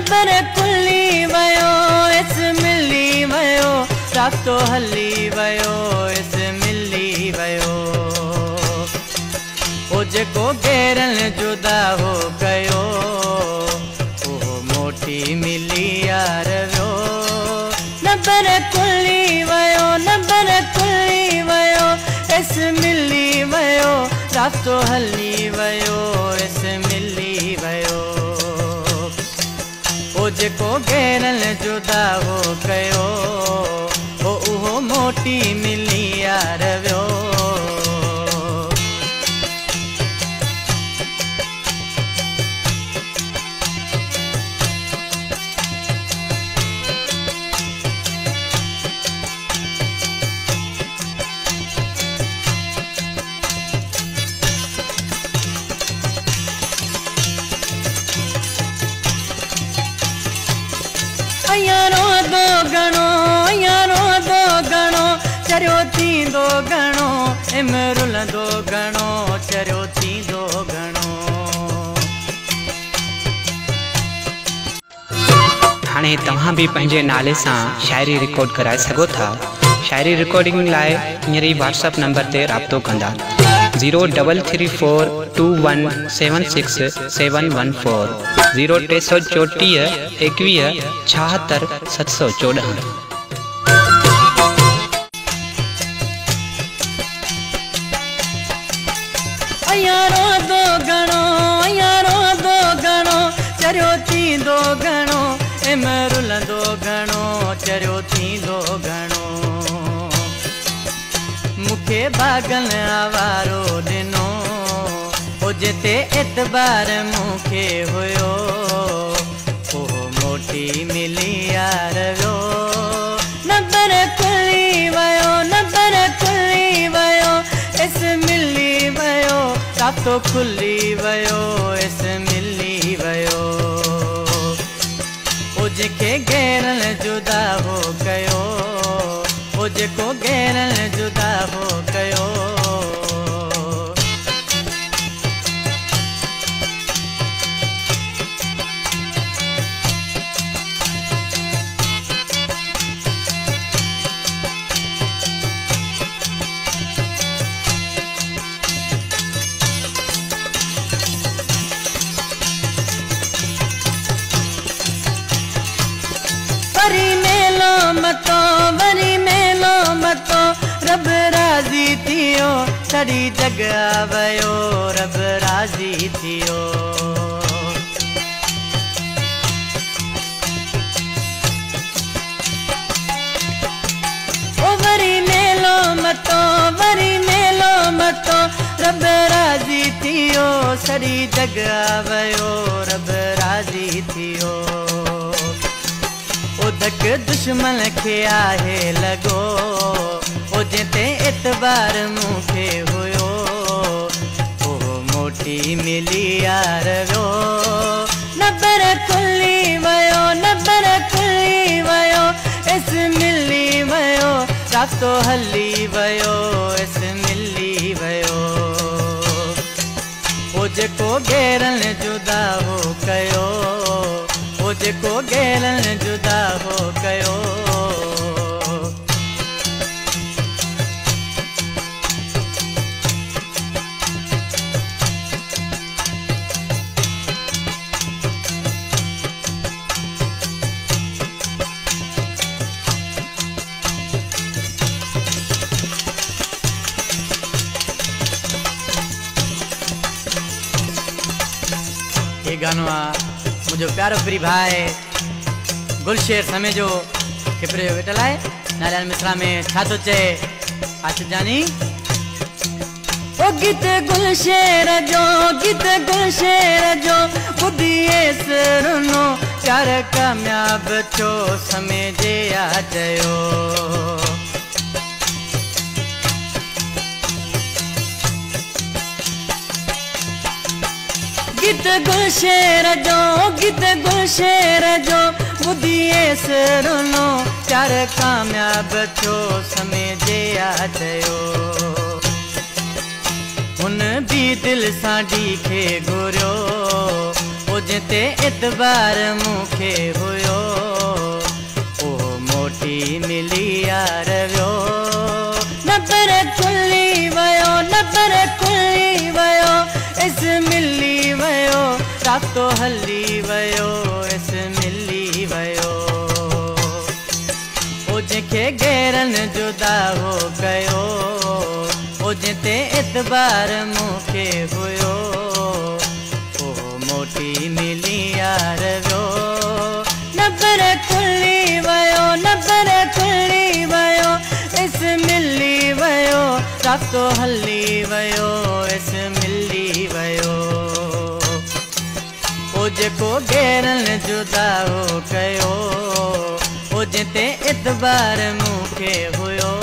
Number खुली वयो इस मिली वयो रास्तो हली वयो इस मिली वयो ओ जेको गैरन जुदा हो गयो ओ मोटी मिली यार वियो नंबर खुली वयो इस मिली वयो रास्तो हली वयो इस मिली वयो ओ जेको गैरन जुदा हो गयो ओ उहो मोटी मिली यार वियो यारो दो गणो चरियो थींदो घणो इमरुल दो घणो चरियो थींदो घणो हाणे तव्हां भी पंहिंजे नाले सां शायरी रिकॉर्ड कराए सघो था। शायरी रिकॉर्डिंग लाइ हींअर ई व्हाट्सएप नंबर ते राब्तो कंदा 03342176714 0334 21 76 714। यारो दो घणो चरियो थींदो घणो इमरुल दो घणो चरियो थींदो घणो मूंखे भागल आवारो ॾिनो ओ जिते एतबार मूंखे हुयो ओ मोटी मिली यार वियो नंबर खुली वयो इस मिली वयो रास्तो खुली वयो इस मिली वयो ओ जेके गैरन जुदा हो गयो ओ जेको गैरन जुदा हो गयो वरी मेलो मतो रब राज़ी थियो सड़ी जग वयो रब राज़ी थियो ओ वरी मेलो मतो रब राज़ी थियो सड़ी जग वयो रब राज़ी थियो धक दुश्मन के आहे लगो ओ जिते एतबार मूंखे हुयो ओ मोटी मिली यार वियो नंबर खुली वयो इस मिली वयो रास्तो हली वयो इस मिली वयो ओ जेको गैरन जुदा हो कयो ओ जेको गैरन जुदा हो गयो ये गानो मुझो प्यारो प्री भाई गुलशेर समेजो खिपरे वेटल है नारायण मिश्रा में छातो चे आशिक जानी ओ गीत गुलशेर जो बुद्धिए सुनो चार कामयाब छो समेजे आ जयो गीत गुलशेर जो बुद्धिए सुनो चार कामयाब छो समेजे आ जयो हुन भी दिल सां डी खे घुरियो ओ ओ जिते इतबार मूंखे हुयो ओ मोटी मिली यार वियो नबर खुली वयो नबर खुली वयो इस मिली वयो रातो हली वयो इस मिली वयो ओ जेके गैरन जुदा हो गयो ओ जिते इतबार मूंखे हुयो ओ मोटी मिली यार वियो नबर खुली वयो नबर खुली वयो इस मिली वयो रातो हली वयो इस मिली वयो ओ जेको गैरन जुदा हो कयो ओ जिते इतबार मूंखे हुयो